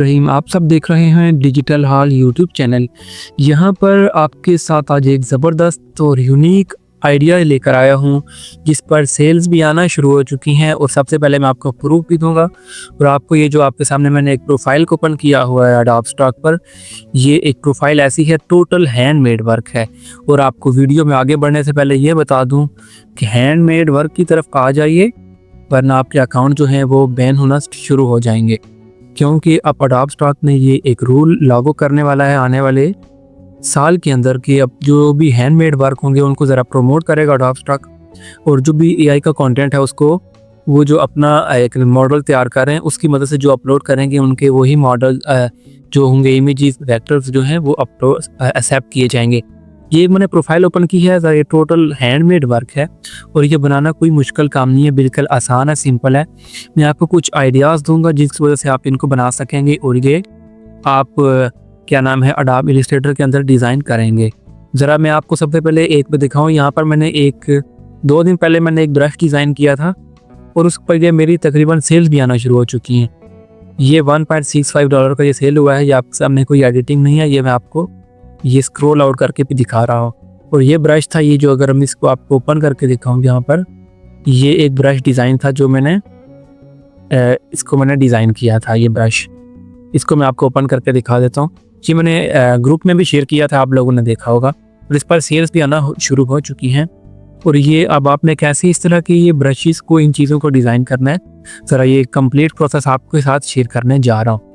रहीम, आप सब देख रहे हैं डिजिटल हॉल यूट्यूब चैनल। यहाँ पर आपके साथ आज एक ज़बरदस्त और यूनिक आइडिया लेकर आया हूँ, जिस पर सेल्स भी आना शुरू हो चुकी हैं। और सबसे पहले मैं आपको प्रूफ भी दूंगा। और आपको ये जो आपके सामने मैंने एक प्रोफाइल को ओपन किया हुआ है अडोब स्टॉक पर, ये एक प्रोफाइल ऐसी है, टोटल हैंडमेड वर्क है। और आपको वीडियो में आगे बढ़ने से पहले ये बता दूँ कि हैंडमेड वर्क की तरफ आ जाइए, वरना आपके अकाउंट जो है वो बैन होना शुरू हो जाएंगे। क्योंकि अब अडोब स्टॉक ने ये एक रूल लागू करने वाला है आने वाले साल के अंदर कि अब जो भी हैंडमेड वर्क होंगे उनको ज़रा प्रमोट करेगा अडोब स्टॉक। और जो भी एआई का कंटेंट है उसको वो जो अपना एक मॉडल तैयार कर रहे हैं उसकी मदद से जो अपलोड करेंगे, उनके वही मॉडल जो होंगे, इमेजेस वेक्टर्स जो हैं वो अपलोड एक्सेप्ट किए जाएंगे। ये मैंने प्रोफाइल ओपन की है, ये टोटल हैंडमेड वर्क है और ये बनाना कोई मुश्किल काम नहीं है, बिल्कुल आसान है, सिंपल है। मैं आपको कुछ आइडियाज़ दूंगा जिस वजह से आप इनको बना सकेंगे और ये आप क्या नाम है अडोब इलस्ट्रेटर के अंदर डिज़ाइन करेंगे। ज़रा मैं आपको सबसे पहले एक दिखाऊँ। यहाँ पर मैंने 2 दिन पहले मैंने एक ब्रश डिज़ाइन किया था और उस पर ये मेरी तकरीबन सेल्स भी आना शुरू हो चुकी हैं। ये $1.65 का ये सेल हुआ है। ये आपके सामने कोई एडिटिंग नहीं है, ये मैं आपको ये स्क्रॉल आउट करके भी दिखा रहा हूँ। और ये ब्रश था, ये जो अगर मैं इसको आपको ओपन करके दिखाऊँ, यहाँ पर ये एक ब्रश डिज़ाइन था जो मैंने इसको मैंने डिज़ाइन किया था। ये ब्रश, इसको मैं आपको ओपन करके दिखा देता हूँ। ये मैंने ग्रुप में भी शेयर किया था, आप लोगों ने देखा होगा। और इस पर सेल्स भी आना शुरू हो चुकी हैं। और ये अब आपने कैसे इस तरह की ये ब्रशेस को, इन चीज़ों को डिज़ाइन करना है, ज़रा ये कंप्लीट प्रोसेस आपके साथ शेयर करने जा रहा हूँ।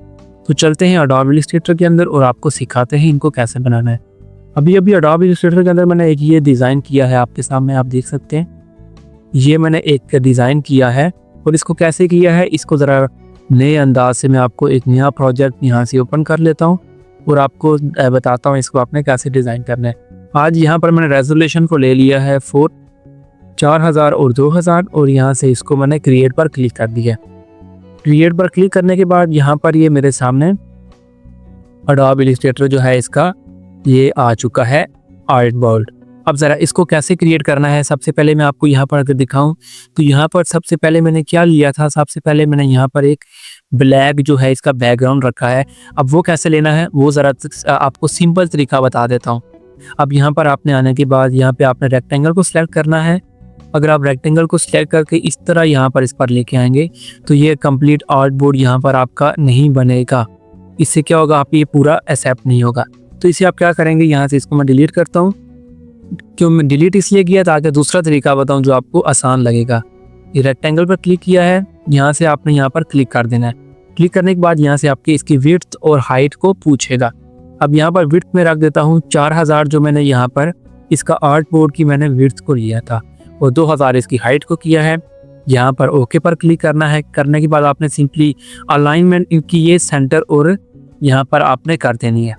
तो चलते हैं अडोब इलस्ट्रेटर के अंदर और आपको सिखाते हैं इनको कैसे बनाना है। अभी अडोब इलस्ट्रेटर के अंदर मैंने एक ये डिज़ाइन किया है, आपके सामने आप देख सकते हैं। ये मैंने एक डिज़ाइन किया है और इसको कैसे किया है, इसको ज़रा नए अंदाज से मैं आपको एक नया प्रोजेक्ट यहाँ से ओपन कर लेता हूँ और आपको बताता हूँ इसको आपने कैसे डिज़ाइन करना है। आज यहाँ पर मैंने रेजोल्यूशन को ले लिया है 4000 और 2000 और यहाँ से इसको मैंने क्रिएट पर क्लिक कर दिया। क्रिएट पर क्लिक करने के बाद यहाँ पर ये मेरे सामने अडोब इलस्ट्रेटर जो है इसका ये आ चुका है आर्ट बोल्ड। अब ज़रा इसको कैसे क्रिएट करना है, सबसे पहले मैं आपको यहाँ पर अगर दिखाऊं तो यहाँ पर सबसे पहले मैंने क्या लिया था, सबसे पहले मैंने यहाँ पर एक ब्लैक जो है इसका बैकग्राउंड रखा है। अब वो कैसे लेना है वो ज़रा आपको सिंपल तरीका बता देता हूँ। अब यहाँ पर आपने आने के बाद यहाँ पे आपने रेक्टेंगल को सिलेक्ट करना है। अगर आप रेक्टेंगल को सिलेक्ट करके इस तरह यहाँ पर इस पर लेके आएंगे तो ये कंप्लीट आर्ट बोर्ड यहाँ पर आपका नहीं बनेगा। इससे क्या होगा, आप ये पूरा एक्सेप्ट नहीं होगा। तो इसे आप क्या करेंगे, यहाँ से इसको मैं डिलीट करता हूँ। क्यों मैं डिलीट इसलिए किया ताकि दूसरा तरीका बताऊँ जो आपको आसान लगेगा। ये रेक्टेंगल पर क्लिक किया है, यहाँ से आपने यहाँ पर क्लिक कर देना है। क्लिक करने के बाद यहाँ से आपकी इसकी विड्थ और हाइट को पूछेगा। अब यहाँ पर विड्थ में रख देता हूँ 4000 जो मैंने यहाँ पर इसका आर्ट बोर्ड की मैंने विड्थ को लिया था और 2000 इसकी हाइट को किया है। यहाँ पर ओके पर क्लिक करना है। करने के बाद आपने सिंपली अलाइनमेंट इनकी ये सेंटर और यहाँ पर आपने कर देनी है।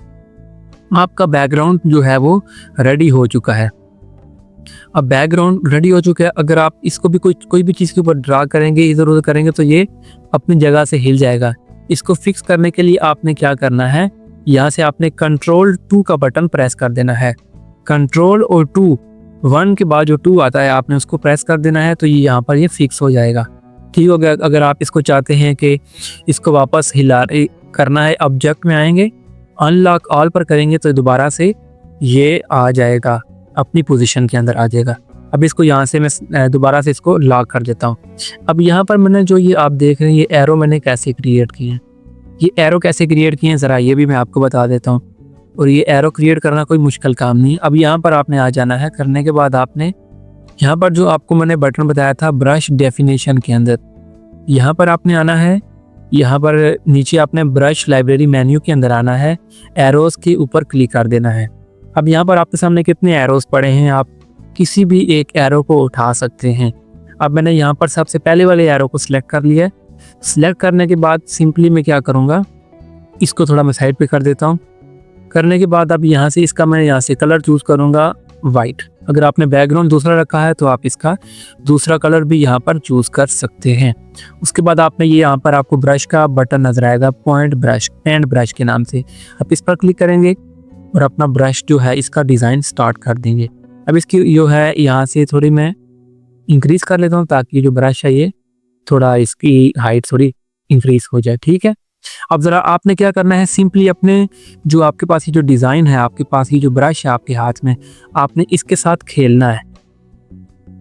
आपका बैकग्राउंड जो है वो रेडी हो चुका है। अब बैकग्राउंड रेडी हो चुका है, अगर आप इसको भी कोई भी चीज़ के ऊपर ड्रा करेंगे, इधर उधर करेंगे तो ये अपनी जगह से हिल जाएगा। इसको फिक्स करने के लिए आपने क्या करना है, यहाँ से आपने Ctrl+2 का बटन प्रेस कर देना है। Ctrl और 2, 1 के बाद जो 2 आता है आपने उसको प्रेस कर देना है, तो ये यहाँ पर ये फिक्स हो जाएगा। ठीक हो गया। अगर आप इसको चाहते हैं कि इसको वापस हिला करना है, ऑब्जेक्ट में आएंगे, अनलॉक ऑल पर करेंगे तो दोबारा से ये आ जाएगा, अपनी पोजीशन के अंदर आ जाएगा। अब इसको यहाँ से मैं दोबारा से इसको लॉक कर देता हूँ। अब यहाँ पर मैंने जो ये आप देख रहे हैं ये एरो मैंने कैसे क्रिएट किए हैं, ये एरो कैसे क्रिएट किए हैं ज़रा ये भी मैं आपको बता देता हूँ। और ये एरो क्रिएट करना कोई मुश्किल काम नहीं है। अब यहाँ पर आपने आ जाना है। करने के बाद आपने यहाँ पर जो आपको मैंने बटन बताया था ब्रश डेफिनेशन के अंदर, यहाँ पर आपने आना है। यहाँ पर नीचे आपने ब्रश लाइब्रेरी मेन्यू के अंदर आना है, एरोज़ के ऊपर क्लिक कर देना है। अब यहाँ पर आपके सामने कितने एरोज़ पड़े हैं, आप किसी भी एक एरो को उठा सकते हैं। अब मैंने यहाँ पर सबसे पहले वाले एरो को सिलेक्ट कर लिया। सिलेक्ट करने के बाद सिंपली मैं क्या करूँगा, इसको थोड़ा मैं साइड पे कर देता हूँ। करने के बाद अब यहाँ से इसका मैं यहाँ से कलर चूज़ करूँगा वाइट। अगर आपने बैकग्राउंड दूसरा रखा है तो आप इसका दूसरा कलर भी यहाँ पर चूज़ कर सकते हैं। उसके बाद आपने ये यहाँ पर आपको ब्रश का बटन नजर आएगा, पॉइंट ब्रश, एंड ब्रश के नाम से। आप इस पर क्लिक करेंगे और अपना ब्रश जो है इसका डिज़ाइन स्टार्ट कर देंगे। अब इसकी जो है यहाँ से थोड़ी मैं इंक्रीज़ कर लेता हूँ ताकि जो ब्रश है ये थोड़ा इसकी हाइट थोड़ी इंक्रीज़ हो जाए। ठीक है, अब ज़रा आपने क्या करना है, सिंपली अपने जो आपके पास ये जो डिज़ाइन है, आपके पास ये जो ब्रश है आपके हाथ में, आपने इसके साथ खेलना है।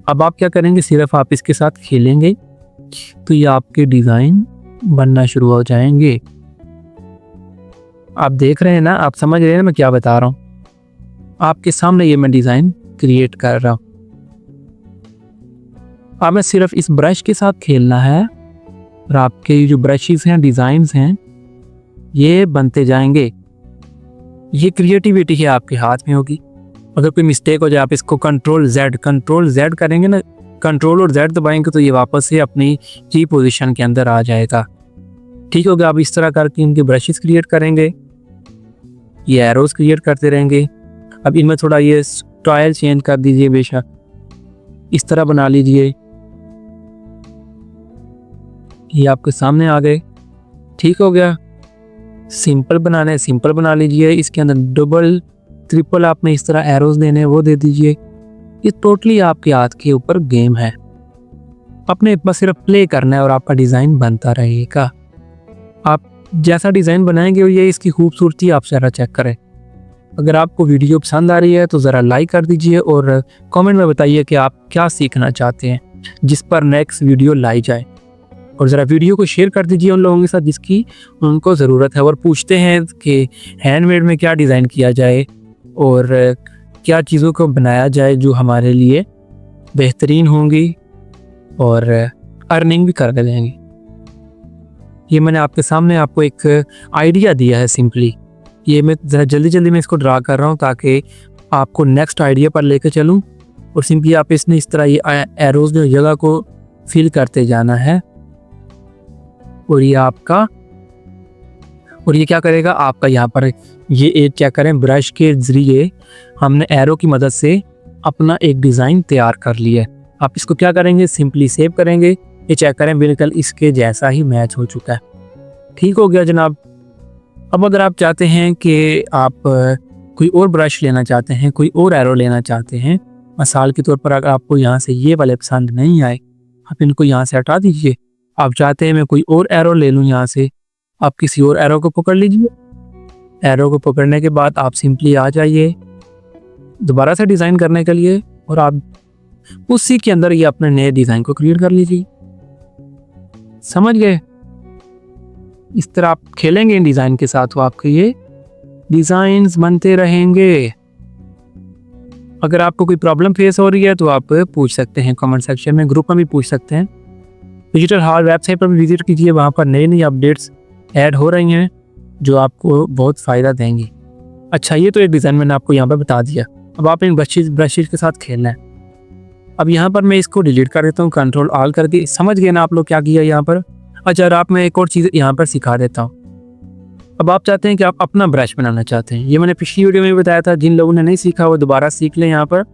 अब आप क्या करेंगे, सिर्फ आप इसके साथ खेलेंगे तो ये आपके डिज़ाइन बनना शुरू हो जाएंगे। आप देख रहे हैं ना, आप समझ रहे हैं ना मैं क्या बता रहा हूँ। आपके सामने ये मैं डिज़ाइन क्रिएट कर रहा हूँ। अब मैं सिर्फ इस ब्रश के साथ खेलना है और आपके जो ब्रशेस हैं, डिज़ाइंस हैं, ये बनते जाएंगे। ये क्रिएटिविटी है आपके हाथ में होगी। अगर कोई मिस्टेक हो जाए, आप इसको कंट्रोल जेड करेंगे ना, कंट्रोल और जेड दबाएंगे तो ये वापस से अपनी की पोजीशन के अंदर आ जाएगा। ठीक होगा। आप इस तरह करके इनके ब्रशेस क्रिएट करेंगे, ये एरोज क्रिएट करते रहेंगे। अब इनमें थोड़ा ये स्टाइल चेंज कर दीजिए, बेशक इस तरह बना लीजिए। ये आपके सामने आ गए। ठीक हो गया। सिंपल बनाना है, सिंपल बना लीजिए। इसके अंदर डबल ट्रिपल आपने इस तरह एरोज देने हैं, वो दे दीजिए। ये टोटली आपके हाथ के ऊपर गेम है। अपने बस सिर्फ प्ले करना है और आपका डिज़ाइन बनता रहेगा। आप जैसा डिज़ाइन बनाएंगे और ये इसकी खूबसूरती आप ज़रा चेक करें। अगर आपको वीडियो पसंद आ रही है तो ज़रा लाइक कर दीजिए और कमेंट में बताइए कि आप क्या सीखना चाहते हैं, जिस पर नेक्स्ट वीडियो लाई जाए। और ज़रा वीडियो को शेयर कर दीजिए उन लोगों के साथ जिसकी उनको ज़रूरत है और पूछते हैं कि हैंडमेड में क्या डिज़ाइन किया जाए और क्या चीज़ों को बनाया जाए जो हमारे लिए बेहतरीन होंगी और अर्निंग भी कर देंगी। ये मैंने आपके सामने आपको एक आइडिया दिया है सिंपली। ये मैं ज़रा जल्दी में इसको ड्रा कर रहा हूँ ताकि आपको नेक्स्ट आइडिया पर लेकर चलूँ। और सिंपली आप इसने इस तरह ये एरोज जो जगह को फिल करते जाना है और ये आपका, और ये क्या करेगा आपका, यहाँ पर ये एक क्या करें, ब्रश के ज़रिए हमने एरो की मदद से अपना एक डिज़ाइन तैयार कर लिया है। आप इसको क्या करेंगे, सिंपली सेव करेंगे। ये चेक करें, बिल्कुल इसके जैसा ही मैच हो चुका है। ठीक हो गया जनाब। अब अगर आप चाहते हैं कि आप कोई और ब्रश लेना चाहते हैं, कोई और एरो लेना चाहते हैं, मिसाल के तौर पर अगर आपको यहाँ से ये वाले पसंद नहीं आए, आप इनको यहाँ से हटा दीजिए। आप चाहते हैं मैं कोई और एरो ले लूँ यहाँ से, आप किसी और एरो को पकड़ लीजिए। एरो को पकड़ने के बाद आप सिंपली आ जाइए दोबारा से डिज़ाइन करने के लिए और आप उसी के अंदर ये अपने नए डिज़ाइन को क्रिएट कर लीजिए। समझ गए? इस तरह आप खेलेंगे इन डिज़ाइन के साथ तो आपके ये डिज़ाइंस बनते रहेंगे। अगर आपको कोई प्रॉब्लम फेस हो रही है तो आप पूछ सकते हैं कमेंट सेक्शन में, ग्रुप में भी पूछ सकते हैं। डिजिटल हॉल वेबसाइट पर भी विजिट कीजिए, वहाँ पर नई अपडेट्स ऐड हो रही हैं जो आपको बहुत फ़ायदा देंगी। अच्छा, ये तो एक डिज़ाइन मैंने आपको यहाँ पर बता दिया। अब आप इन ब्रशेज के साथ खेलना है। अब यहाँ पर मैं इसको डिलीट कर देता हूँ, कंट्रोल ऑल करके। समझ गए ना आप लोग क्या किया यहाँ पर? अच्छा, और आप मैं एक और चीज़ यहाँ पर सिखा देता हूँ। अब आप चाहते हैं कि आप अपना ब्रश बनाना चाहते हैं, ये मैंने पिछली वीडियो में बताया था। जिन लोगों ने नहीं सीखा वो दोबारा सीख लें। यहाँ पर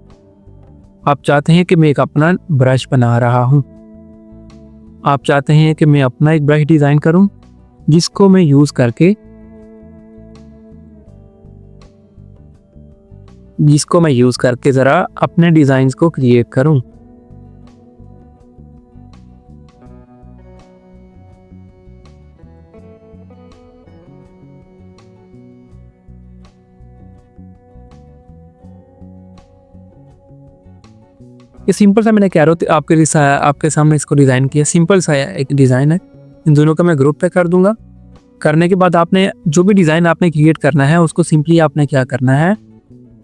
आप चाहते हैं कि मैं एक अपना ब्रश बना रहा हूँ, आप चाहते हैं कि मैं अपना एक ब्रश डिज़ाइन करूँ जिसको मैं यूज़ करके ज़रा अपने डिज़ाइंस को क्रिएट करूँ। ये सिंपल सा मैंने कैरो आपके सामने इसको डिज़ाइन किया। सिंपल सा एक डिज़ाइन है। इन दोनों का मैं ग्रुप पे कर दूंगा। करने के बाद आपने जो भी डिज़ाइन आपने क्रिएट करना है उसको सिंपली आपने क्या करना है,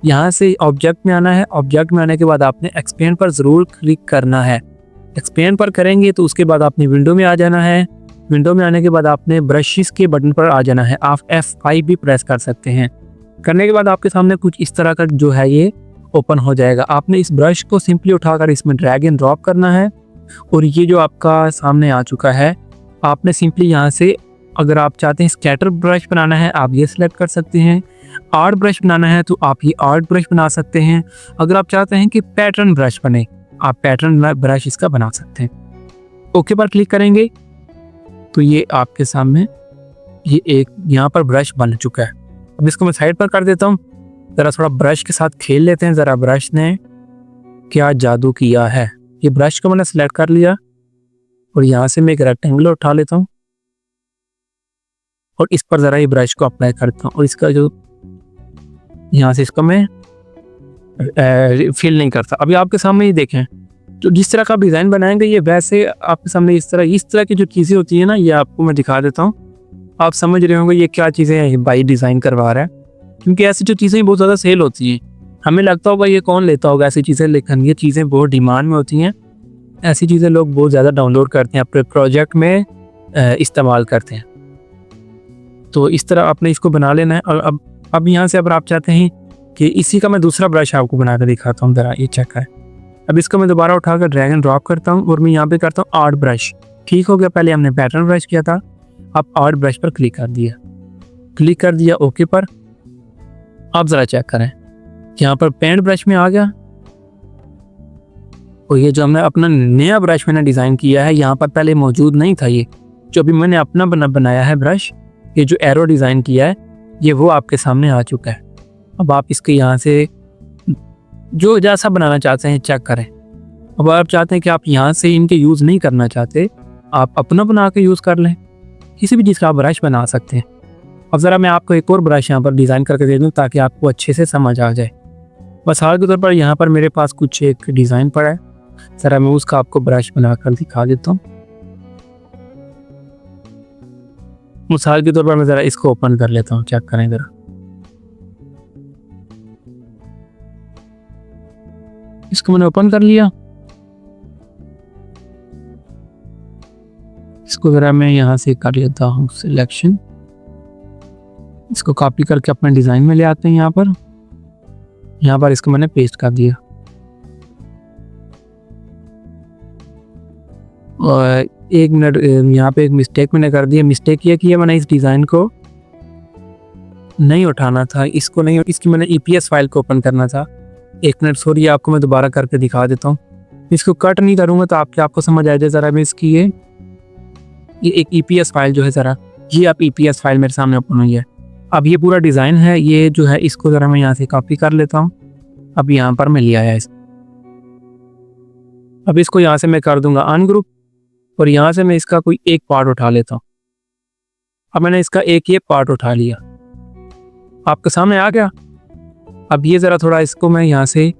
यहाँ से ऑब्जेक्ट में आना है। ऑब्जेक्ट में आने के बाद आपने एक्सपेंड पर ज़रूर क्लिक करना है। एक्सपेंड पर करेंगे तो उसके बाद आपने विंडो में आ जाना है। विंडो में आने के बाद आपने ब्रशेस के बटन पर आ जाना है। आप F5 भी प्रेस कर सकते हैं। करने के बाद आपके सामने कुछ इस तरह का जो है ये ओपन हो जाएगा। आपने इस ब्रश को सिंपली उठाकर इसमें ड्रैग एंड ड्रॉप करना है और ये जो आपका सामने आ चुका है, आपने सिंपली यहाँ से, अगर आप चाहते हैं स्कैटर ब्रश बनाना है आप ये सिलेक्ट कर सकते हैं। आर्ट ब्रश बनाना है तो आप ये आर्ट ब्रश बना सकते हैं। अगर आप चाहते हैं कि पैटर्न ब्रश बने, आप पैटर्न ब्रश इसका बना सकते हैं। ओके पर क्लिक करेंगे तो ये आपके सामने ये एक यहाँ पर ब्रश बन चुका है। अब इसको मैं साइड पर कर देता हूँ। ज़रा थोड़ा ब्रश के साथ खेल लेते हैं, ज़रा ब्रश ने क्या जादू किया है। ये ब्रश को मैंने सेलेक्ट कर लिया और यहाँ से मैं एक रेक्टेंगल उठा लेता हूँ और इस पर ज़रा ये ब्रश को अप्लाई करता हूँ और इसका जो यहाँ से इसको मैं फील नहीं करता। अभी आपके सामने ये देखें, तो जिस तरह का आप डिज़ाइन बनाएंगे ये वैसे आपके सामने इस तरह की जो चीज़ें होती है ना, ये आपको मैं दिखा देता हूँ। आप समझ रहे होंगे ये क्या चीज़ें हैं, ये भाई डिज़ाइन करवा रहा है, क्योंकि ऐसी जो चीज़ें बहुत ज़्यादा सेल होती हैं। हमें लगता होगा ये कौन लेता होगा ऐसी चीज़ें, लेकिन ये चीज़ें बहुत डिमांड में होती हैं। ऐसी चीज़ें लोग बहुत ज़्यादा डाउनलोड करते हैं, अपने प्रोजेक्ट में इस्तेमाल करते हैं। तो इस तरह आपने इसको बना लेना है। और अब यहाँ से अगर आप चाहते हैं कि इसी का मैं दूसरा ब्रश आपको बना कर दिखाता हूँ, ज़रा ये चेक है। अब इसको मैं दोबारा उठाकर ड्रैग एंड ड्रॉप करता हूँ और मैं यहाँ पे करता हूँ आर्ट ब्रश। ठीक हो गया, पहले हमने पैटर्न ब्रश किया था, अब आर्ट ब्रश पर क्लिक कर दिया ओके पर। आप ज़रा चेक करें, यहाँ पर पेंट ब्रश में आ गया और ये जो हमने अपना नया ब्रश मैंने डिज़ाइन किया है यहाँ पर पहले मौजूद नहीं था। ये जो अभी मैंने अपना बनाया है ब्रश, ये जो एरो डिज़ाइन किया है ये वो आपके सामने आ चुका है। अब आप इसके यहाँ से जो जैसा बनाना चाहते हैं चेक करें। अब आप चाहते हैं कि आप यहाँ से इनके यूज़ नहीं करना चाहते, आप अपना बना के यूज़ कर लें, किसी भी चीज़ का आप ब्रश बना सकते हैं। अब ज़रा मैं आपको एक और ब्रश यहाँ पर डिज़ाइन करके दे दूँ ताकि आपको अच्छे से समझ आ जाए। मिसाल के तौर पर यहाँ पर मेरे पास कुछ एक डिज़ाइन पड़ा है, ज़रा मैं उसका आपको ब्रश बनाकर दिखा देता हूँ। मिसाल के तौर पर मैं ज़रा इसको ओपन कर लेता हूँ, चेक करें ज़रा। इसको मैंने ओपन कर लिया। इसको ज़रा मैं यहाँ से कर लेता हूँ सिलेक्शन, इसको कॉपी करके अपने डिज़ाइन में ले आते हैं। यहाँ पर इसको मैंने पेस्ट कर दिया और 1 मिनट, यहाँ पे एक मिस्टेक मैंने कर दी है। मिस्टेक ये कि मैंने इस डिज़ाइन को नहीं उठाना था, इसको नहीं, इसकी मैंने EPS फाइल को ओपन करना था। 1 मिनट सॉरी, आपको मैं दोबारा करके दिखा देता हूँ। इसको कट नहीं करूँगा तो आपको समझ आ जाए। ज़रा मैं इसकी ये एक EPS फाइल जो है, ज़रा ये आप EPS फाइल मेरे सामने ओपन हुई है। अब ये पूरा डिज़ाइन है, ये जो है इसको ज़रा मैं यहाँ से कॉपी कर लेता हूँ। अब यहाँ पर मैं ले आया इसको। अब इसको यहाँ से मैं कर दूंगा अनग्रुप और यहाँ से मैं इसका कोई एक पार्ट उठा लेता हूँ। अब मैंने इसका एक ये पार्ट उठा लिया, आपके सामने आ गया। अब ये ज़रा थोड़ा इसको मैं यहाँ से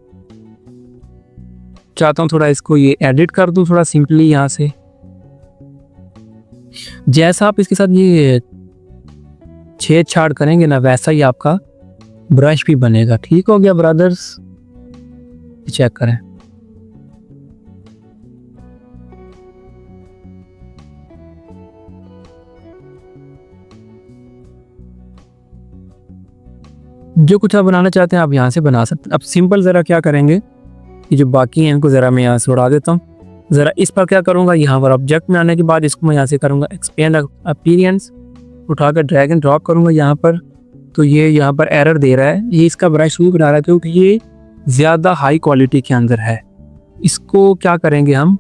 चाहता हूँ थोड़ा इसको ये एडिट कर दूँ थोड़ा सिंपली यहाँ से। जैसा आप इसके साथ ये छेड़छाड़ करेंगे ना वैसा ही आपका ब्रश भी बनेगा। ठीक हो गया ब्रदर्स, चेक करें। जो कुछ आप बनाना चाहते हैं आप यहाँ से बना सकते हैं। अब सिंपल ज़रा क्या करेंगे, ये जो बाकी हैं इनको ज़रा मैं यहाँ से उड़ा देता हूँ। ज़रा इस पर क्या करूँगा, यहाँ पर ऑब्जेक्ट में आने के बाद इसको मैं यहाँ से करूँगा एक्सपेंड अपीयरेंस, उठाकर ड्रैग एंड ड्रॉप करूँगा यहाँ पर। तो ये यहाँ पर एरर दे रहा है, ये इसका ब्रश भी बना रहा है क्योंकि ये ज़्यादा हाई क्वालिटी के अंदर है। इसको क्या करेंगे, हम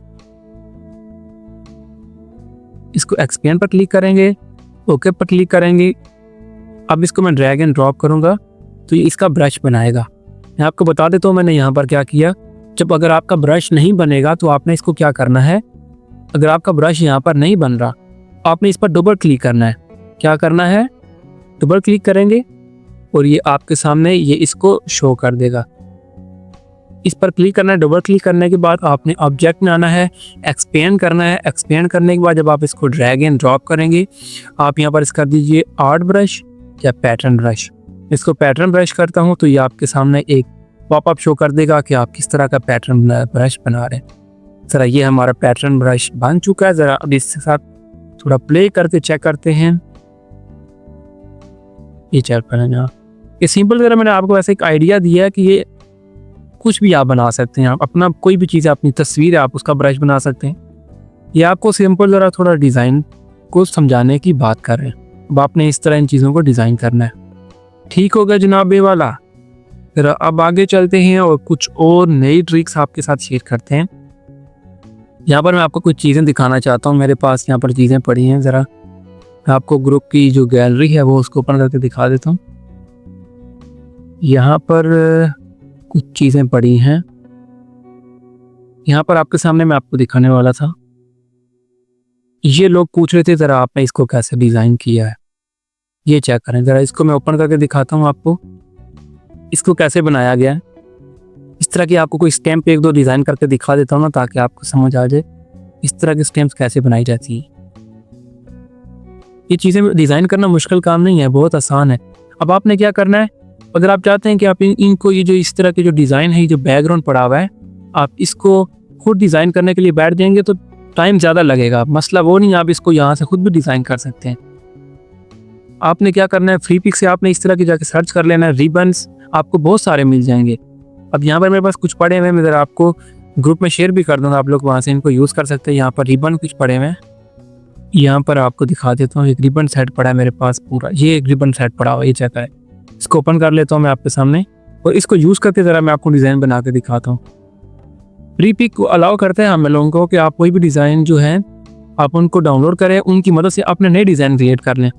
इसको एक्सपेंड पर क्लिक करेंगे, ओके पर क्लिक करेंगे। अब इसको मैं ड्रैग एंड ड्रॉप करूँगा तो ये इसका ब्रश बनाएगा। मैं आपको बता देता हूँ मैंने यहाँ पर क्या किया। जब अगर आपका ब्रश नहीं बनेगा तो आपने इसको क्या करना है, अगर आपका ब्रश यहाँ पर नहीं बन रहा आपने इस पर डबल क्लिक करना है। क्या करना है, डबल क्लिक करेंगे और ये आपके सामने ये इसको शो कर देगा। इस पर क्लिक करना है, डबल क्लिक करने के बाद आपने ऑब्जेक्ट में आना है, एक्सपेंड करना है। एक्सपेंड करने के बाद जब आप इसको ड्रैग एंड ड्रॉप करेंगे आप यहाँ पर इस कर दीजिए आर्ट ब्रश या पैटर्न ब्रश। इसको पैटर्न ब्रश करता हूँ तो ये आपके सामने एक पॉपअप शो कर देगा कि आप किस तरह का पैटर्न ब्रश बना रहे हैं। ज़रा ये हमारा पैटर्न ब्रश बन चुका है। ज़रा अब इसके साथ थोड़ा प्ले करके चेक करते हैं। ये चेक करें यहाँ, ये सिंपल ज़रा मैंने आपको ऐसे एक आइडिया दिया है कि ये कुछ भी आप बना सकते हैं। आप अपना कोई भी चीज़, अपनी तस्वीर है आप उसका ब्रश बना सकते हैं। ये आपको सिंपल ज़रा थोड़ा डिज़ाइन को समझाने की बात कर रहे हैं। अब आपने इस तरह इन चीज़ों को डिज़ाइन करना है। ठीक हो गया जनाब ये वाला। फिर अब आगे चलते हैं और कुछ और नई ट्रिक्स आपके साथ शेयर करते हैं। यहाँ पर मैं आपको कुछ चीज़ें दिखाना चाहता हूँ। मेरे पास यहाँ पर चीज़ें पड़ी हैं, ज़रा आपको ग्रुप की जो गैलरी है वो उसको ओपन करके दिखा देता हूँ। यहाँ पर कुछ चीज़ें पड़ी हैं, यहाँ पर आपके सामने मैं आपको दिखाने वाला था। ये लोग पूछ रहे थे ज़रा आपने इसको कैसे डिज़ाइन किया है। ये चेक करें ज़रा, इसको मैं ओपन करके दिखाता हूँ आपको इसको कैसे बनाया गया है। इस तरह की आपको कोई स्टैम्प एक दो डिज़ाइन करके दिखा देता हूँ ना, ताकि आपको समझ आ जाए इस तरह की स्टैम्प्स कैसे बनाई जाती है। ये चीज़ें डिज़ाइन करना मुश्किल काम नहीं है, बहुत आसान है। अब आपने क्या करना है, अगर आप चाहते हैं कि आप इनको ये जो इस तरह के जो डिज़ाइन है, जो बैकग्राउंड पड़ा हुआ है, आप इसको खुद डिज़ाइन करने के लिए बैठ जाएंगे तो टाइम ज़्यादा लगेगा। मसला वो नहीं, आप इसको यहाँ से खुद भी डिज़ाइन कर सकते हैं। आपने क्या करना है, फ्री पिक से आपने इस तरह की जाके सर्च कर लेना है, रिबन्स आपको बहुत सारे मिल जाएंगे। अब यहाँ पर मेरे पास कुछ पड़े हुए हैं, मैं ज़रा आपको ग्रुप में शेयर भी कर दूँगा, आप लोग वहाँ से इनको यूज़ कर सकते हैं। यहाँ पर रिबन कुछ पड़े हुए हैं, यहाँ पर आपको दिखा देता हूँ। एक रिबन सेट पड़ा है मेरे पास पूरा, ये एक रिबन सेट पड़ा हुआ है, ये चेक है। इसको ओपन कर लेता हूँ मैं आपके सामने और इसको यूज़ करके ज़रा मैं आपको डिज़ाइन बना के दिखाता हूँ। फ्री पिक को अलाउ करते हैं हम लोगों को कि आप कोई भी डिज़ाइन जो है आप उनको डाउनलोड करें, उनकी मदद से अपने नए डिज़ाइन क्रिएट कर लें।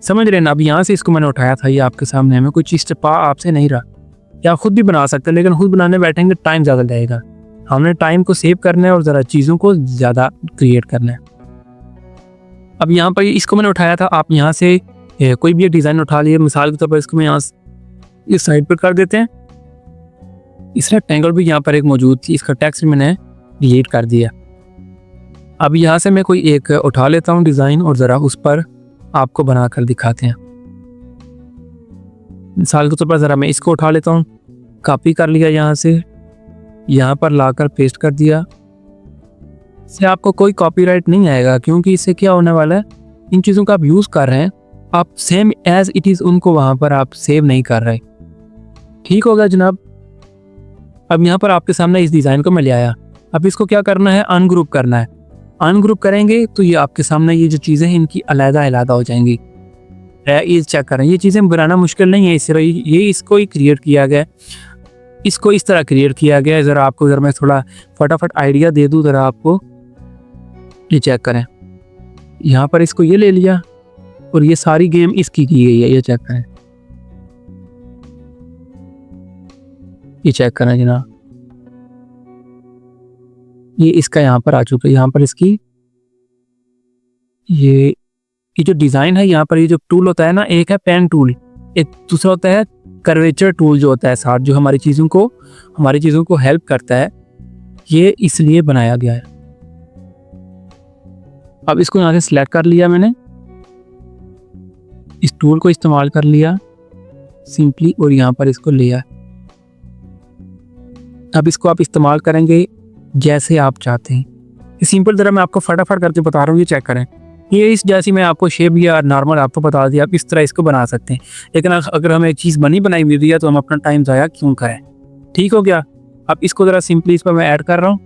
समझ रहे हैं ना। अब यहाँ से इसको मैंने उठाया था, ये आपके सामने है, मैं कोई चीज़ पा आपसे नहीं रहा। या खुद भी बना सकते हैं, लेकिन खुद बनाने बैठेंगे टाइम ज़्यादा लगेगा। हमने टाइम को सेव करना है और ज़रा चीज़ों को ज़्यादा क्रिएट करना है। अब यहाँ पर इसको मैंने उठाया था, आप यहाँ से कोई भी एक डिज़ाइन उठा लिए। मिसाल के तौर पर इसको मैं यहाँ इस साइड पर कर देते हैं। इस रेक्टेंगल भी यहाँ पर एक मौजूद थी, इसका टेक्स्ट मैंने डिलीट कर दिया। अब यहाँ से मैं कोई एक उठा लेता हूँ डिज़ाइन और ज़रा उस पर आपको बना कर दिखाते हैं। मिसाल के तौर पर ज़रा मैं इसको उठा लेता हूँ, कॉपी कर लिया, यहाँ से यहाँ पर लाकर पेस्ट कर दिया। इससे आपको कोई कॉपीराइट नहीं आएगा, क्योंकि इससे क्या होने वाला है, इन चीज़ों का आप यूज़ कर रहे हैं, आप सेम एज इट इज़ उनको वहाँ पर आप सेव नहीं कर रहे। ठीक होगा जनाब। अब यहाँ पर आपके सामने इस डिज़ाइन को मैं ले आया। अब इसको क्या करना है, अनग्रुप करना है। अनग्रुप करेंगे तो ये आपके सामने ये जो चीज़ें हैं इनकी अलग-अलग हो जाएंगी। ये चेक करें, ये चीज़ें बनाना मुश्किल नहीं है, इस तरह ये इसको ही क्रिएट किया गया, इसको इस तरह क्रिएट किया गया है। ज़रा आपको ज़रा मैं थोड़ा फटाफट आइडिया दे दूँ ज़रा आपको। ये चेक करें, यहाँ पर इसको ये ले लिया और ये सारी गेम इसकी की गई है। ये चेक करें, ये चेक करें जनाब, ये इसका यहाँ पर आ चुका है। यहाँ पर इसकी ये जो डिज़ाइन है, यहाँ पर ये जो टूल होता है ना, एक है पेन टूल, एक दूसरा होता है कर्वेचर टूल जो होता है साथ, जो हमारी चीज़ों को हेल्प करता है। ये इसलिए बनाया गया है। अब इसको यहाँ से सिलेक्ट कर लिया मैंने, इस टूल को इस्तेमाल कर लिया सिंपली और यहाँ पर इसको लिया। अब इसको आप इस्तेमाल करेंगे जैसे आप चाहते हैं। ये सिंपल ज़रा मैं आपको फटाफट करके बता रहा हूँ, ये चेक करें। ये इस जैसी मैं आपको शेप या नॉर्मल आपको बता दिया, आप इस तरह इसको बना सकते हैं। लेकिन अगर हमें एक चीज़ बनाई मिल रही है तो हम अपना टाइम ज़ाया क्यों करें। ठीक हो गया। अब इसको ज़रा सिंपली इस पर मैं ऐड कर रहा हूँ।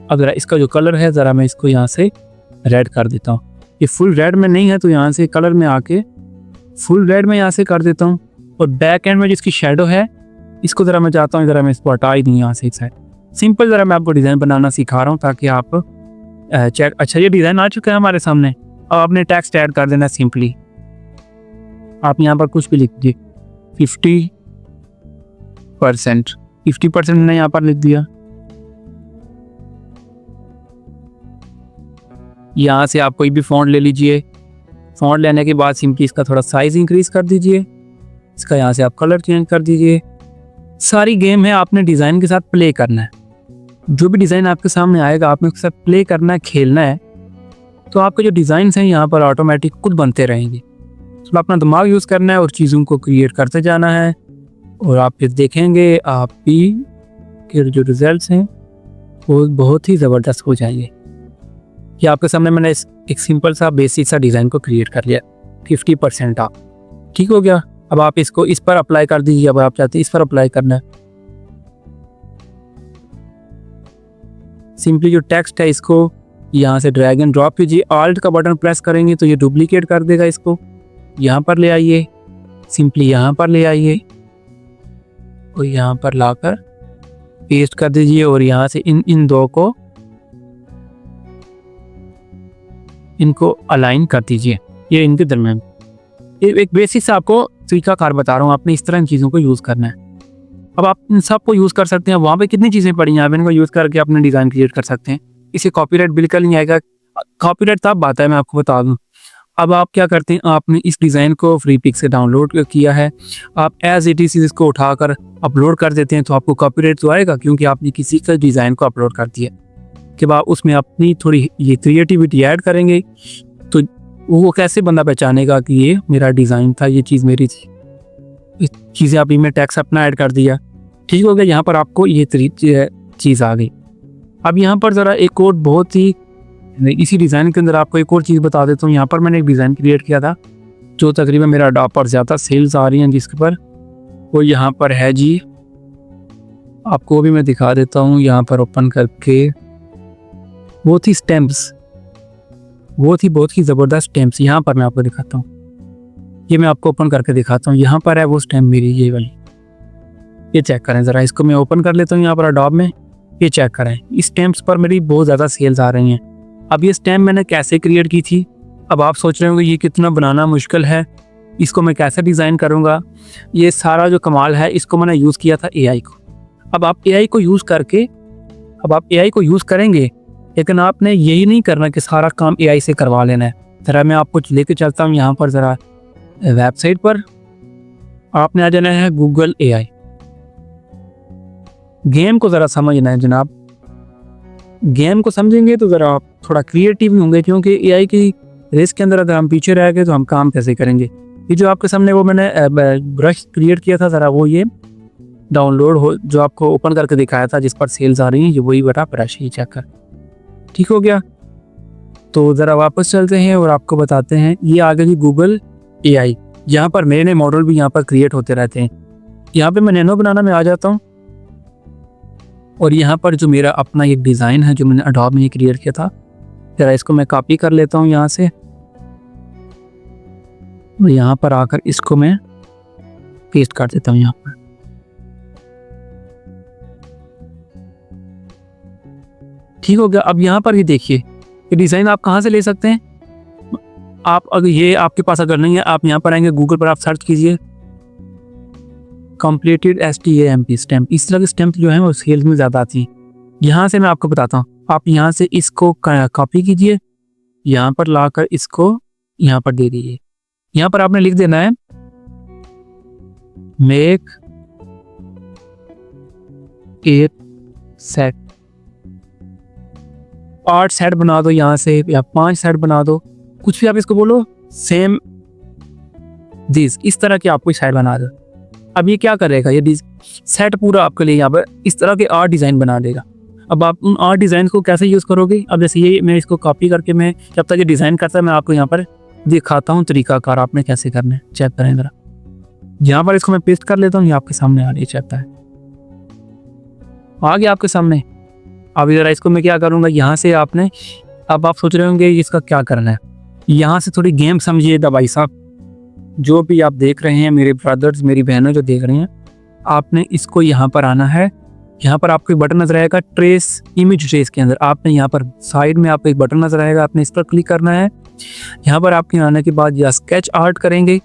अब ज़रा इसका जो कलर है, ज़रा मैं इसको यहाँ से रेड कर देता हूँ। ये फुल रेड में नहीं है तो यहाँ से कलर में आके फुल रेड में यहाँ से कर देता हूँ। और बैक एंड में जिसकी शेडो है, इसको ज़रा मैं चाहता हूँ ज़रा मैं इसको हटा ही दूँ यहाँ से एक साइड। सिंपल ज़रा मैं आपको डिज़ाइन बनाना सिखा रहा हूँ ताकि आप चेक। अच्छा, ये डिज़ाइन आ चुका है हमारे सामने। अब आपने टेक्स्ट ऐड कर देना सिंपली। आप यहाँ पर कुछ भी लिख दीजिए, 50% मैंने यहाँ पर लिख दिया। यहाँ से आप कोई भी फ़ॉन्ट ले लीजिए। फ़ॉन्ट लेने के बाद सिंपली इसका थोड़ा साइज़ इंक्रीज़ कर दीजिए। इसका यहाँ से आप कलर चेंज कर दीजिए। सारी गेम है, आपने डिज़ाइन के साथ प्ले करना है। जो भी डिज़ाइन आपके सामने आएगा आपने उसके साथ प्ले करना है, खेलना है, तो आपके जो डिज़ाइंस हैं यहाँ पर ऑटोमेटिक खुद बनते रहेंगे। तो अपना दिमाग यूज़ करना है और चीज़ों को क्रिएट करते जाना है, और आप फिर देखेंगे आप भी के जो रिजल्ट्स हैं वो बहुत ही ज़बरदस्त हो जाएंगे। कि आपके सामने मैंने एक सिंपल सा बेसिक सा डिज़ाइन को क्रिएट कर लिया, 50% आप। ठीक हो गया। अब आप इसको इस पर अप्लाई कर दीजिए। अब आप चाहते हैं इस पर अप्लाई करना है, सिंपली जो टेक्स्ट है इसको यहाँ से ड्रैग एंड ड्रॉप कीजिए। ऑल्ट का बटन प्रेस करेंगे तो ये डुप्लीकेट कर देगा। इसको यहाँ पर ले आइए, सिंपली यहाँ पर ले आइए और यहाँ पर लाकर पेस्ट कर दीजिए। और यहाँ से इन दो को इनको अलाइन कर दीजिए, ये इनके दरमियान। ये एक बेसिक से आपको तरीकाकार बता रहा हूँ, आपने इस तरह इन चीज़ों को यूज़ करना है। अब आप इन सब को यूज़ कर सकते हैं। वहाँ पे कितनी चीज़ें पड़ी हैं, आप इनको यूज़ करके अपने डिज़ाइन क्रिएट कर सकते हैं। इसे कॉपीराइट बिल्कुल नहीं आएगा। कॉपीराइट तब आता है, मैं आपको बता दूँ, अब आप क्या करते हैं, आपने इस डिज़ाइन को फ्री पिक से डाउनलोड किया है, आप एज इट इज़ इसको उठाकर अपलोड कर देते हैं, तो आपको कॉपीराइट तो आएगा क्योंकि आपने किसी का डिज़ाइन को अपलोड कर दिया। कि आप उसमें अपनी थोड़ी ये क्रिएटिविटी ऐड करेंगे तो वो कैसे बंदा पहचानेगा कि ये मेरा डिज़ाइन था, ये चीज़ मेरी थी। इस चीज़ें आप इनमें टैक्स अपना ऐड कर दिया, ठीक हो गया। यहाँ पर आपको ये चीज़ आ गई। अब यहाँ पर ज़रा एक और बहुत ही इसी डिज़ाइन के अंदर आपको एक और चीज़ बता देता हूँ। यहाँ पर मैंने एक डिज़ाइन क्रिएट किया था जो तकरीबन मेरा अडोब पर ज़्यादा सेल्स आ रही हैं, जिसके पर वो यहाँ पर है जी, आपको भी मैं दिखा देता हूँ यहाँ पर ओपन करके। वो थी स्टैम्प्स, वो थी बहुत ही ज़बरदस्त स्टैम्प्स। यहाँ पर मैं आपको दिखाता हूँ, ये मैं आपको ओपन करके दिखाता हूँ। यहाँ पर है वो स्टैम्प मेरी, ये वाली, ये चेक करें ज़रा। इसको मैं ओपन कर लेता हूँ यहाँ पर अडोब में, ये चेक करें। इस स्टैम्प्स पर मेरी बहुत ज़्यादा सेल्स आ रही हैं। अब ये स्टैम्प मैंने कैसे क्रिएट की थी, अब आप सोच रहे होंगे ये कितना बनाना मुश्किल है, इसको मैं कैसे डिज़ाइन करूँगा। ये सारा जो कमाल है इसको मैंने यूज़ किया था एआई को। अब आप एआई को यूज़ करके, अब आप एआई को यूज़ करेंगे, लेकिन आपने यही नहीं करना कि सारा काम एआई से करवा लेना है। ज़रा मैं आपको लेके चलता हूँ यहाँ पर ज़रा वेबसाइट पर। आपने आ जाना है गूगल एआई। गेम को ज़रा समझना है जनाब, गेम को समझेंगे तो ज़रा आप थोड़ा क्रिएटिव होंगे, क्योंकि एआई की रेस के अंदर अगर हम पीछे रह गए तो हम काम कैसे करेंगे। ये जो आपके सामने वो मैंने ब्रश क्रिएट किया था, ज़रा वो ये डाउनलोड हो जो आपको ओपन करके दिखाया था जिस पर सेल्स आ रही हैं, ये वही बड़ा ब्रश, ये चेक कर, ठीक हो गया। तो ज़रा वापस चलते हैं और आपको बताते हैं। ये आ गई गूगल एआई। यहाँ पर नए नए मॉडल भी यहाँ पर क्रिएट होते रहते हैं। यहाँ पे मैं नैनो बनाना में आ जाता हूँ और यहाँ पर जो मेरा अपना एक डिज़ाइन है जो मैंने अडोब में क्रिएट किया था, ज़रा इसको मैं कॉपी कर लेता हूँ यहाँ से और यहाँ पर आकर इसको मैं पेस्ट कर देता हूँ यहाँ पर। ठीक हो गया। अब यहाँ पर ही देखिए, ये डिज़ाइन आप कहाँ से ले सकते हैं। आप अगर ये आपके पास अगर नहीं है, आप यहाँ पर आएंगे गूगल पर, आप सर्च कीजिए कंप्लीटेड STAMP स्टैम्प। इस तरह के स्टैम्प जो है वो सेल्स में ज़्यादा आती हैं। यहाँ से मैं आपको बताता हूँ, आप यहाँ से इसको कॉपी कीजिए, यहाँ पर लाकर इसको यहाँ पर दे दीजिए। यहाँ पर आपने लिख देना है मेक एक सेट, 8 सेट बना दो यहाँ से या 5 सेट बना दो, कुछ भी आप इसको बोलो, सेम दिस, इस तरह की आपको सेट बना दो। अब ये क्या करेगा, ये सेट पूरा आपके लिए यहाँ पर इस तरह के 8 डिज़ाइन बना देगा। अब आप उन 8 डिज़ाइन को कैसे यूज़ करोगे। अब जैसे ये मैं इसको कॉपी करके, मैं जब तक ये डिज़ाइन करता है मैं आपको यहाँ पर दिखाता हूँ तरीकाकार आपने कैसे करना है। चेक करें ज़रा, यहाँ पर इसको मैं पेस्ट कर लेता हूँ, ये आपके सामने आ रही है, चेक है आ गया आपके सामने। अब ज़रा इसको मैं क्या करूँगा, यहाँ से आपने, अब आप सोच रहे होंगे इसका क्या करना है। यहाँ से थोड़ी गेम समझिएगा भाई साहब, जो भी आप देख रहे हैं, मेरे ब्रदर्स मेरी बहनों जो देख रही हैं, आपने इसको यहाँ पर आना है। यहाँ पर आपको एक बटन नजर आएगा ट्रेस, इमेज ट्रेस के अंदर आपने यहाँ पर साइड में आपको एक बटन नजर आएगा, आपने इस पर क्लिक करना है। यहाँ पर आपके आने के बाद या स्केच आर्ट करेंगे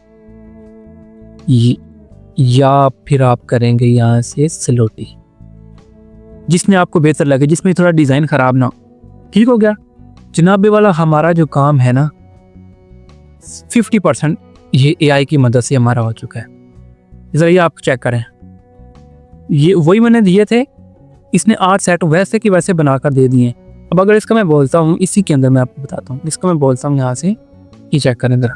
या फिर आप करेंगे यहाँ से स्लोटी, जिसमें आपको बेहतर लगे, जिसमें थोड़ा डिज़ाइन ख़राब ना हो। ठीक हो गया जनाब वाला, हमारा जो काम है ना 50% ये एआई की मदद से हमारा हो चुका है। ज़रा ये आप चेक करें, ये वही मैंने दिए थे, इसने 8 सेट वैसे की वैसे बनाकर दे दिए। अब अगर इसका मैं बोलता हूँ, इसी के अंदर मैं आपको बताता हूँ, इसका मैं बोलता हूँ यहाँ से, ये चेक करें ज़रा,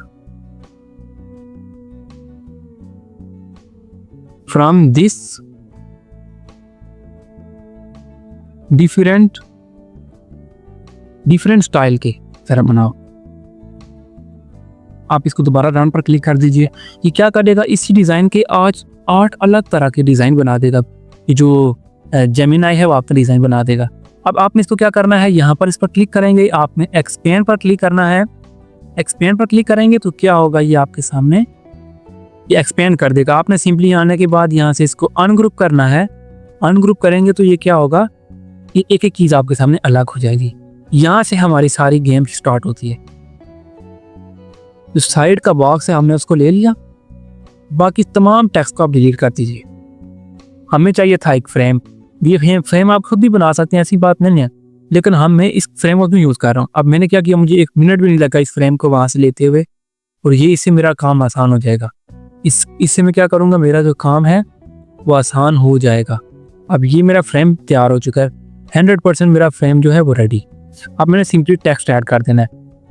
फ्रॉम दिस डिफरेंट स्टाइल के ज़रा बनाओ। आप इसको दोबारा रन पर क्लिक कर दीजिए। ये क्या करेगा, इसी डिज़ाइन के आज 8 अलग तरह के डिज़ाइन बना देगा। ये जो जेमिनाई है वो आपका डिज़ाइन बना देगा। अब आपने इसको क्या करना है, यहाँ पर इस पर क्लिक करेंगे, आपने एक्सपेंड पर क्लिक करना है। एक्सपेंड पर क्लिक करेंगे तो क्या होगा, ये आपके सामने ये एक्सपेंड कर देगा। आपने सिंपली आने के बाद यहाँ से इसको अनग्रुप करना है। अनग्रुप करेंगे तो ये क्या होगा, ये एक एक चीज़ आपके सामने अलग हो जाएगी। यहाँ से हमारी सारी गेम स्टार्ट होती है। जो साइड का बॉक्स है हमने उसको ले लिया, बाकी तमाम टेक्स्ट को आप डिलीट कर दीजिए। हमें चाहिए था एक फ्रेम, ये फ्रेम आप खुद भी बना सकते हैं, ऐसी बात नहीं है। लेकिन मैं इस फ्रेमवर्क में यूज़ कर रहा हूँ। अब मैंने क्या किया, मुझे 1 मिनट भी नहीं लगा इस फ्रेम को वहाँ से लेते हुए, और ये इससे मेरा काम आसान हो जाएगा। इससे मैं क्या करूँगा, मेरा जो काम है वो आसान हो जाएगा। अब ये मेरा फ्रेम तैयार हो चुका है, 100% मेरा फ्रेम जो है वो रेडी। अब मैंने सिंपली टेक्स्ट ऐड कर देना है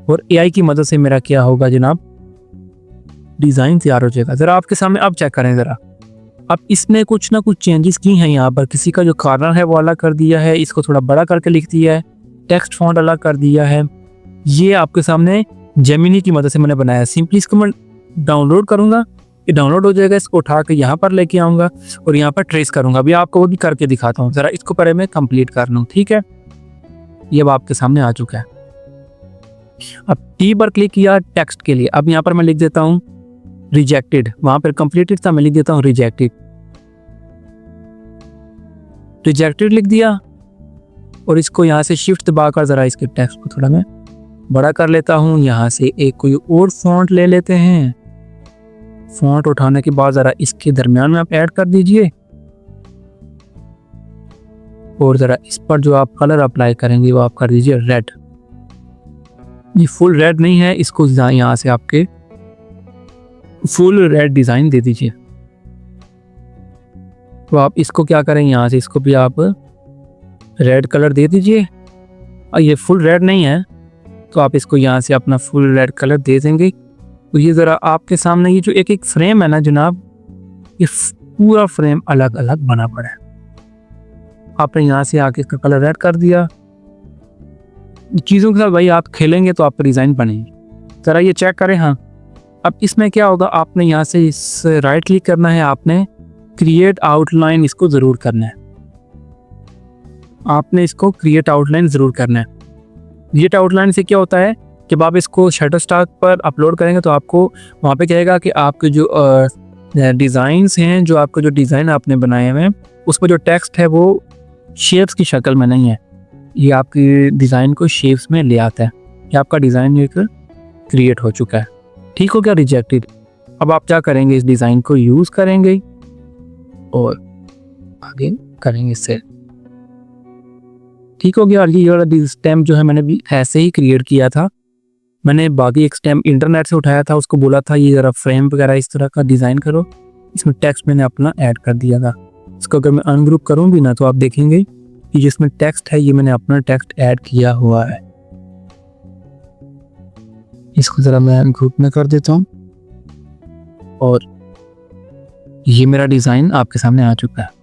और एआई की मदद से मेरा क्या होगा जनाब, डिज़ाइन तैयार हो जाएगा। ज़रा आपके सामने अब चेक करें ज़रा। अब इसमें कुछ ना कुछ चेंजेस की हैं यहाँ पर। किसी का जो कॉर्नर है वो अलग कर दिया है, इसको थोड़ा बड़ा करके लिख दिया है, टेक्स्ट फॉन्ट अलग कर दिया है। ये आपके सामने जेमिनी की मदद से मैंने बनाया है। सिंपली इसको मैं डाउनलोड करूँगा, ये डाउनलोड हो जाएगा। इसको उठा के यहाँ पर लेके आऊँगा और यहाँ पर ट्रेस करूँगा। अभी आपको वो भी करके दिखाता हूँ। ज़रा इसको पहले मैं कंप्लीट कर लूँ, ठीक है। ये अब आपके सामने आ चुका है। अब टी पर क्लिक किया टेक्स्ट के लिए। अब यहाँ पर मैं लिख देता हूँ रिजेक्टेड, वहाँ पर कंप्लीटेड था, मैं लिख देता हूँ रिजेक्टेड। रिजेक्टेड लिख दिया और इसको यहाँ से शिफ्ट दबाकर ज़रा इसके टेक्स्ट को थोड़ा मैं बड़ा कर लेता हूँ। यहाँ से एक कोई और फॉन्ट ले लेते हैं। फॉन्ट उठाने के बाद ज़रा इसके दरमियान में आप ऐड कर दीजिए और ज़रा इस पर जो आप कलर अप्लाई करेंगे वो आप कर दीजिए रेड। ये फुल रेड नहीं है, इसको यहाँ से आपके फुल रेड डिज़ाइन दे दीजिए। तो आप इसको क्या करें, यहाँ से इसको भी आप रेड कलर दे दीजिए। और ये फुल रेड नहीं है तो आप इसको यहाँ से अपना फुल रेड कलर दे देंगे। तो ये ज़रा आपके सामने ये जो एक एक फ्रेम है ना जनाब, ये पूरा फ्रेम अलग अलग बना पड़ा है। आपने यहाँ से आके इसका कलर रेड कर दिया। चीज़ों के साथ भाई आप खेलेंगे तो आपका डिज़ाइन बनेगी। ज़रा ये चेक करें। हाँ, अब इसमें क्या होगा, आपने यहाँ से इस राइट क्लिक करना है, आपने क्रिएट आउटलाइन इसको ज़रूर करना है। आपने इसको क्रिएट आउटलाइन ज़रूर करना है। क्रिएट आउटलाइन से क्या होता है, जब आप इसको शटरस्टॉक पर अपलोड करेंगे तो आपको वहाँ पे कहेगा कि आपके जो डिज़ाइंस हैं, जो आपका जो डिज़ाइन आपने बनाए हुए हैं, उस पर जो टेक्स्ट है वो शेप्स की शक्ल में नहीं है। ये आपकी डिज़ाइन को शेप्स में ले आता है। ये आपका डिज़ाइन एक क्रिएट हो चुका है। ठीक हो गया, रिजेक्टेड। अब आप क्या करेंगे, इस डिज़ाइन को यूज़ करेंगे और आगे करेंगे सेल। ठीक हो गया। और ये वाला स्टैम्प जो है मैंने भी ऐसे ही क्रिएट किया था। मैंने बाकी एक स्टैम्प इंटरनेट से उठाया था, उसको बोला था ये ज़रा फ्रेम वगैरह इस तरह का डिज़ाइन करो। इसमें टेक्स्ट मैंने अपना ऐड कर दिया था। इसको अगर मैं अनग्रुप करूँ भी ना तो आप देखेंगे कि जिसमें टेक्स्ट है ये मैंने अपना टेक्स्ट ऐड किया हुआ है। इसको ज़रा मैं अनग्रुप में कर देता हूँ और ये मेरा डिज़ाइन आपके सामने आ चुका है।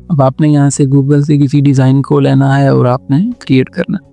अब आपने यहाँ से गूगल से किसी डिज़ाइन को लेना है और आपने क्रिएट करना है।